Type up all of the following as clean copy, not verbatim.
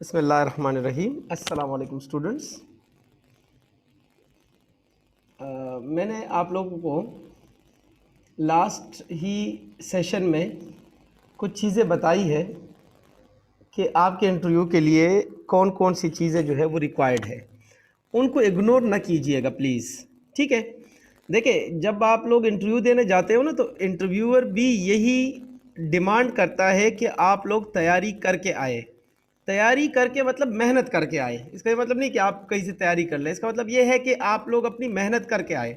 बिस्मिल्लाहिर्रहमानिर्रहीम। अस्सलाम वालेकुम स्टूडेंट्स। मैंने आप लोगों को लास्ट ही सेशन में कुछ चीज़ें बताई है कि आपके इंटरव्यू के लिए कौन कौन सी चीज़ें जो है वो रिक्वायर्ड है। उनको इग्नोर ना कीजिएगा प्लीज़, ठीक है। देखिए, जब आप लोग इंटरव्यू देने जाते हो ना, तो इंटरव्यूअर भी यही डिमांड करता है कि आप लोग तैयारी करके आए। तैयारी करके मतलब मेहनत करके आए। इसका ये मतलब नहीं कि आप कहीं से तैयारी कर लें, इसका मतलब ये है कि आप लोग अपनी मेहनत करके आए।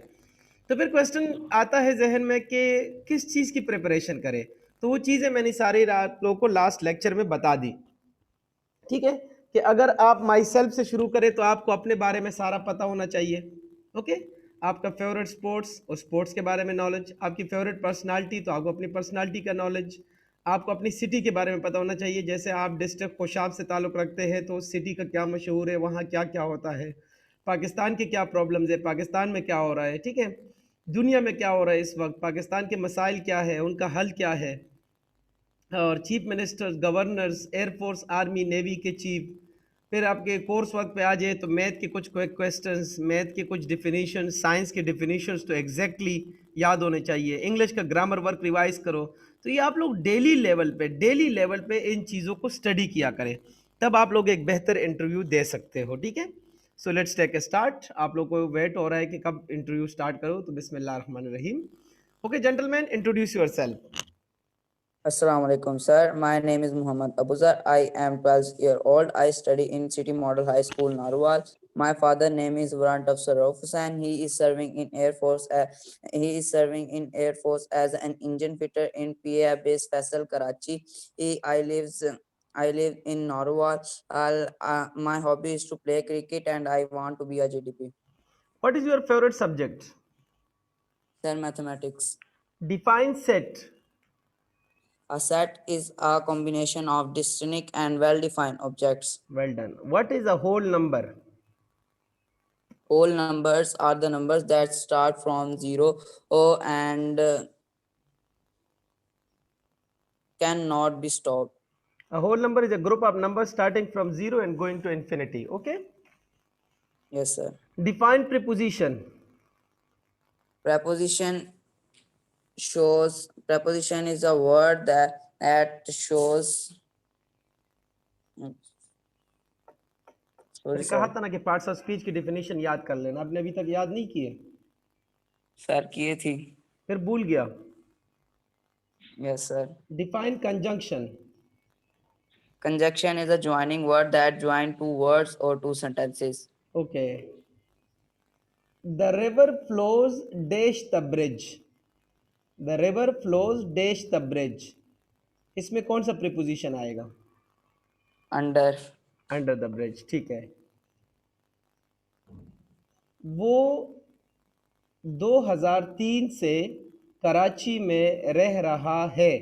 तो फिर क्वेश्चन आता है जहन में कि किस चीज़ की प्रिपरेशन करें। तो वो चीज़ें मैंने सारी आप लोगों को लास्ट लेक्चर में बता दी, ठीक है। कि अगर आप माई सेल्फ से शुरू करें तो आपको अपने बारे में सारा पता होना चाहिए। ओके, आपका फेवरेट स्पोर्ट्स और स्पोर्ट्स के बारे में नॉलेज, आपकी फेवरेट पर्सनालिटी तो आपको अपनी पर्सनालिटी का नॉलेज, आपको अपनी सिटी के बारे में पता होना चाहिए। जैसे आप डिस्ट्रिक्ट कोशाब से ताल्लुक़ रखते हैं तो उस सिटी का क्या मशहूर है, वहाँ क्या क्या होता है, पाकिस्तान के क्या प्रॉब्लम्स है, पाकिस्तान में क्या हो रहा है, ठीक है, दुनिया में क्या हो रहा है इस वक्त, पाकिस्तान के मसाइल क्या है, उनका हल क्या है, और chief ministers, governors, air force, army, navy के चीफ। फिर आपके कोर्स वर्क पे आ जाए तो मैथ के कुछ क्वेश्चंस, मैथ के कुछ डिफिनीशन, साइंस के डिफिनीशंस तो एग्जैक्टली याद होने चाहिए। इंग्लिश का ग्रामर वर्क रिवाइज करो। तो ये आप लोग डेली लेवल पे इन चीज़ों को स्टडी किया करें, तब आप लोग एक बेहतर इंटरव्यू दे सकते हो, ठीक है। So let's take a start. आप लोग को वेट हो रहा है कि कब इंटरव्यू स्टार्ट करो, तो बिस्मिल्लाह रहमान रहीम। Okay gentleman, introduce yourself. Assalamu alaikum, sir. My name is Muhammad Abuzar. I am 12 years old. I study in City Model High School, Narwal. My father name is Warrant Officer Rauf Hussain. He is serving in Air Force. As an engine fitter in PA base Faisal, Karachi. I live in Narwal. My hobby is to play cricket and I want to be a GDP. What is your favorite subject? Sir, mathematics. Define set. A set is a combination of distinct and well-defined objects. Well done. What is a whole number? Whole numbers are the numbers that start from zero and cannot be stopped. A whole number is a group of numbers starting from 0 and going to infinity. Okay? Yes, sir. Define preposition. Preposition is a word that shows. Sorry, मैंने कहा sir. था ना कि parts of speech की definition याद कर लेना। आपने अभी तक याद नहीं किए, Sir, किए थी. फिर भूल गया। Yes, sir. Define conjunction. Conjunction is a joining word that join two words or two sentences. Okay. The river flows dash the bridge. The river flows dash the bridge. इसमें कौन सा प्रीपोजिशन आएगा? Under. Under the bridge, ठीक है। वो 2003 से कराची में रह रहा है।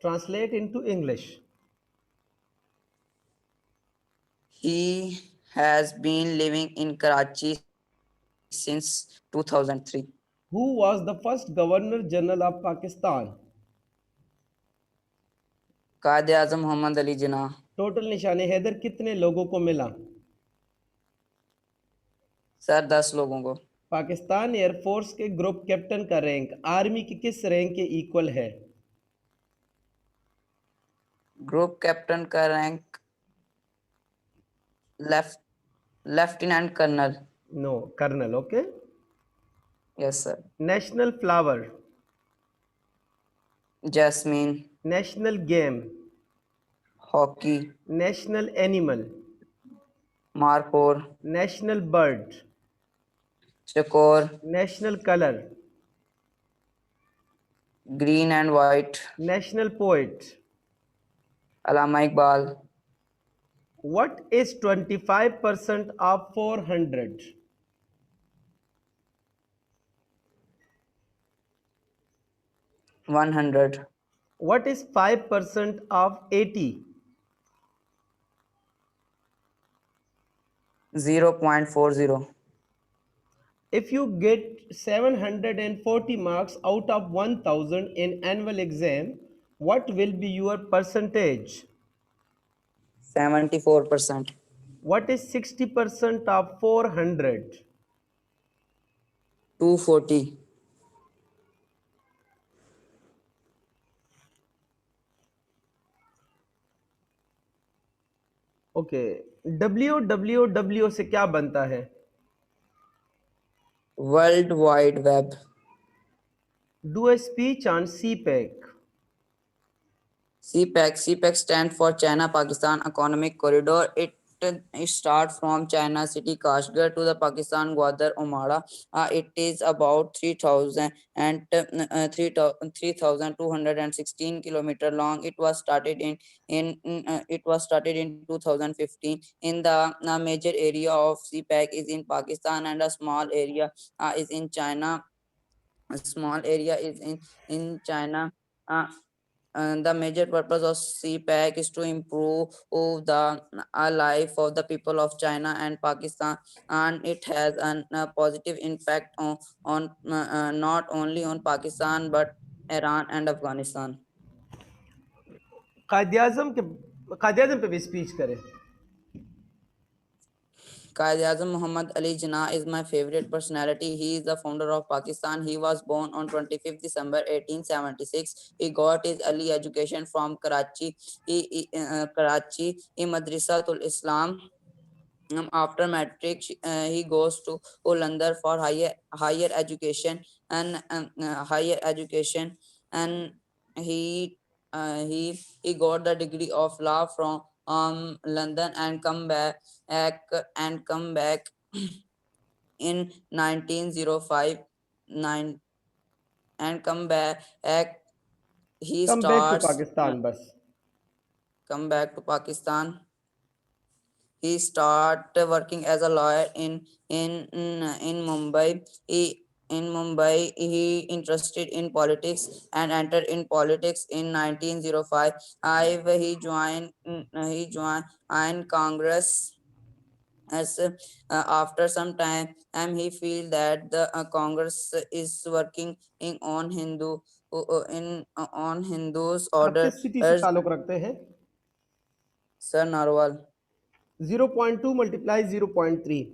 Translate into English. He has been living in Karachi since 2003. Who was the first governor general of Pakistan? कायदे आजम मोहम्मद अली जिन्ना. टोटल निशाने हैदर कितने लोगों को मिला? सर 10 लोगों को. पाकिस्तान एयरफोर्स के ग्रुप कैप्टन का रैंक आर्मी के किस रैंक के इक्वल है? ग्रुप कैप्टन का rank lieutenant colonel. No, colonel. Okay. Yes sir. National flower. Jasmine. National game. Hockey. National animal. Markhor. National bird. Chakor. National colour. Green and white. National poet. Allama Iqbal. What is 25% of 400? 100. What is 5% of 80? 0.40. If you get 740 marks out of 1000 in annual exam, what will be your percentage? 74%. What is 60% of 400? 240. Okay, WWW से क्या बनता है? World Wide Web. Do a speech on CPEC. CPEC stands for China-Pakistan Economic Corridor. It starts from China city Kashgar to the Pakistan Gwadar Umara. It is about 3,216 kilometer long. It was started in 2015. In the major area of CPEC is in Pakistan and a small area is in China. A small area is in China. The major purpose of CPEC is to improve the life of the people of China and Pakistan, and it has a positive impact on not only on Pakistan but Iran and Afghanistan. Quaid-e-Azam पे भी speech करें. Quaid-e-Azam Muhammad Ali Jinnah is my favorite personality. He is the founder of Pakistan. He was born on 25th December 1876. He got his early education from Karachi. Karachi in Madrasatul Islam. After matric, he goes to London for higher education and he he got the degree of law from London and come back in 1905 nine and come back he come back to starts Pakistan बस. come back to Pakistan. He started working as a lawyer in Mumbai. He interested in politics and entered in politics in 1905. He joined Congress as after some time and he feel that the Congress is working on Hindus आप order. किस city से ताल्लुक़ रखते हैं? Sir Narwal. 0.2 multiply 0.3.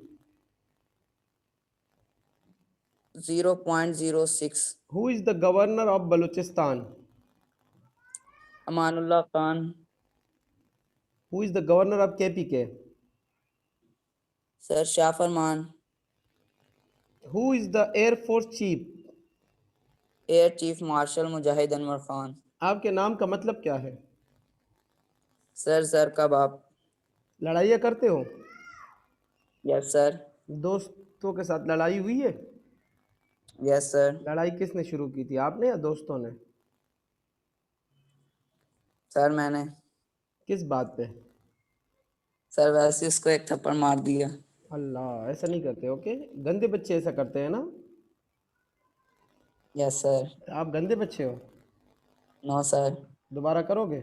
0.06. Who is the governor of Balochistan? Amanullah Khan. Who is the governor of KPK? Sir Shah Farman. Who is the Air Force Chief? Air Chief Marshal Mujahid Anwar Khan. आपके नाम का मतलब क्या है? Sir Sir का बाप. लड़ाइयाँ करते हो? Yes sir. दोस्तों के साथ लड़ाई हुई है? Yes sir. लड़ाई किसने शुरू की थी, आपने या दोस्तों ने? सर मैंने. किस बात पे? सर वैसे उसको एक थप्पड़ मार दिया. अल्लाह, ऐसा नहीं करते. ओके, गंदे बच्चे ऐसा करते हैं ना? Yes sir. आप गंदे बच्चे हो. No sir. दोबारा करोगे?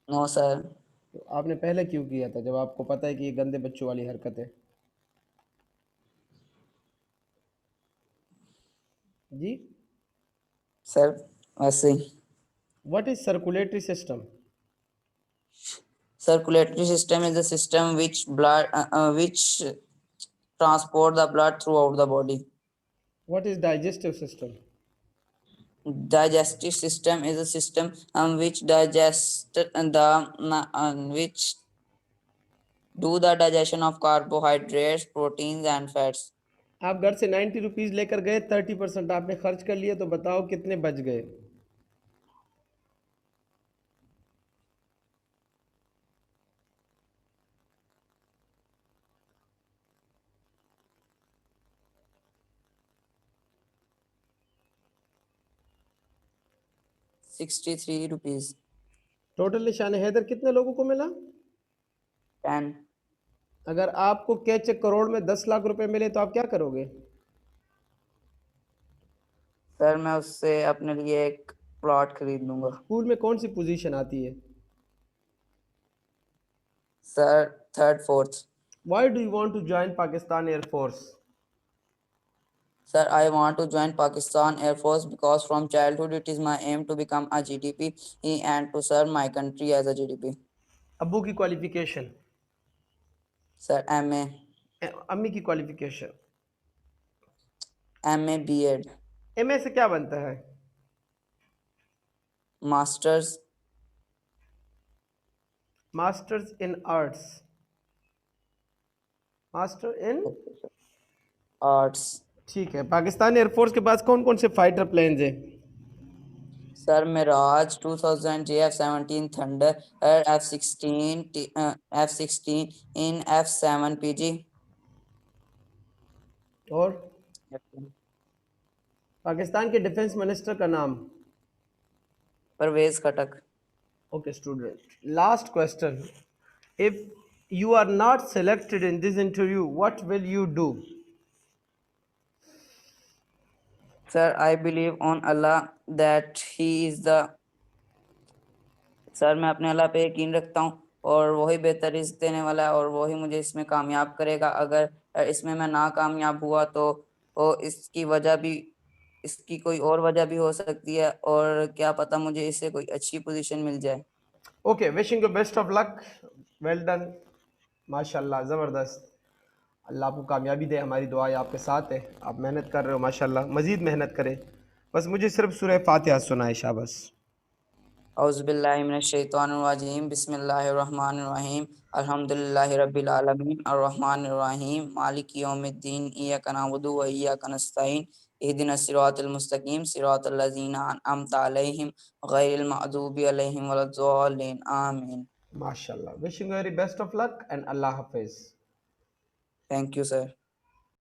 No sir. तो आपने पहले क्यों किया था जब आपको पता है कि ये गंदे बच्चों वाली हरकत है? जी. सर वैसे ही. What is circulatory system? Circulatory system is the system which transport the blood throughout the body. What is digestive system? Digestive system is a system which which do the digestion of carbohydrates, proteins and fats. आप घर से 90 rupees लेकर गए, 30% आपने खर्च कर लिया, तो बताओ कितने बच गए? ₹63. टोटल निशान हैदर कितने लोगों को मिला? 10. अगर आपको कैच करोड़ में 10 लाख रुपए मिले तो आप क्या करोगे? सर मैं उससे अपने लिए एक प्लॉट खरीद लूंगा. स्कूल में कौन सी पोजीशन आती है? Sir 3rd 4th. Why do you want to join Pakistan Air Force? Sir, I want to join Pakistan Air Force because from childhood it is my aim to become a GDP and to serve my country as a GDP. अब्बू की qualification, sir MA अम्मी की qualification. B.Ed MA से क्या बनता है? Masters masters in arts, master in, arts. ठीक है। पाकिस्तान एयरफोर्स के पास कौन कौन से फाइटर प्लेन्स हैं? Sir Mirage 2000 JF-17 thunder F-16 इन F-7 PG। और पाकिस्तान के डिफेंस मिनिस्टर का नाम? Parvez Khattak. Okay, student. Last question. If you are not selected in this interview, what will you do? Sir, I believe on Allah that He is the sir मैं अपने अल्लाह पे यकीन रखता हूँ और वही बेहतर रिज़्क देने वाला है और वही मुझे इसमें कामयाब करेगा। अगर इसमें मैं नाकामयाब हुआ तो इसकी वजह भी, इसकी कोई और वजह भी हो सकती है और क्या पता मुझे इससे कोई अच्छी पोजीशन मिल जाए। Okay, wishing you best of luck. Well done. माशाल्लाह, ज़बरदस्त। अल्लाह आपको कामयाबी दे, हमारी दुआएं आपके साथ है। आप मेहनत कर रहे हो माशाल्लाह, मज़ीद मेहनत करें। बस मुझे सिर्फ सूरह फातिहा सुनाए शाबस। औज़ुबिल्लाहि मिनश्शैतानिर्रजीम बिस्मिल्लाहिर्रहमानिर्रहीम अल्हम्दुलिल्लाहि रब्बिल आलमीन अर्रहमानिर्रहीम मालिकि यौमिद्दीन इय्याका नअबुदु व इय्याका नस्तईन इहदिनस सिरातल मुस्तकीम सिरातल लज़ीना अनअमता अलैहिम गैरिल मग़दूबि अलैहिम वलद्दॉलिन आमीन। माशाल्लाह, wishing very best of luck and अल्लाह हाफिज़। Thank you sir.